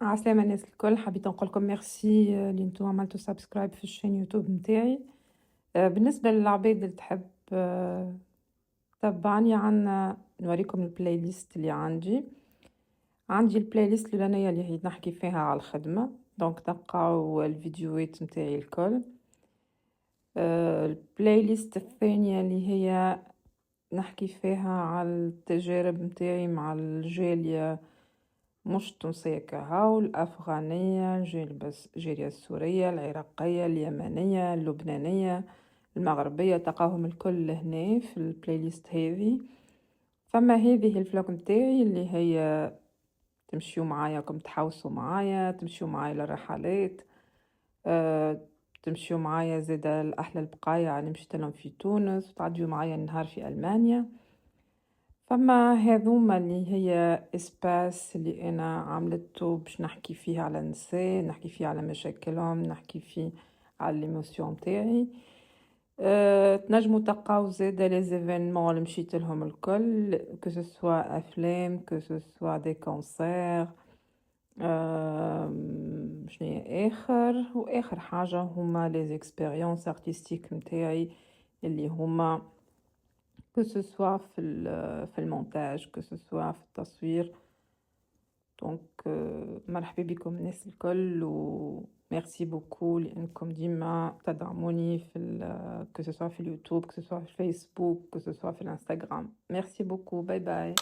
عسلامة الناس الكل، حبيت نقول لكم ميرسي اللي انتم عملتوا سبسكرايب في الشين يوتيوب نتاعي. بالنسبة للعباد اللي تحب تتبعني، عنا نوريكم البلاي ليست اللي عندي البلاي ليست الأولانية اللي هي نحكي فيها على الخدمة، دونك تلقاو الفيديوهات نتاعي الكل. البلاي ليست الثانية اللي هي نحكي فيها على التجارب نتاعي مع الجالية، مش التونسية كهو، الأفغانية، الجالية السورية، العراقية، اليمنية، اللبنانية، المغربية، تلقاهم الكل هنا في البلاي ليست هذه. فما هذه الفلوق نتاعي اللي هي تمشيو معايا، كم تحوسوا معايا، تمشيو معايا للرحلات، أه تمشيو معايا زادا الأحلى البقايا يعني مشيت لهم في تونس، وتعديو معايا النهار في ألمانيا. فما هذوما اللي هي اسباس اللي انا عملته باش نحكي فيه على النساء، نحكي فيه على مشاكلهم، نحكي فيه على ليموسيون تاعي. تنجموا تلقاو زادا لي زيفينمون اللي مشيت لهم الكل، كو سوا افلام، كو سوا دي كونسير. شنو واخر حاجه هما لي زيكسبيريونس ارتستيك نتاعي اللي هما que ce soit في المونتاج، que ce soit في التصوير. دونك مرحبا بكم الناس الكل، و ميرسي بوكو لانكم ديما تدعموني في que ce soit في اليوتيوب، que ce soit في الفيسبوك، que ce soit في الانستغرام. ميرسي بوكو، باي باي.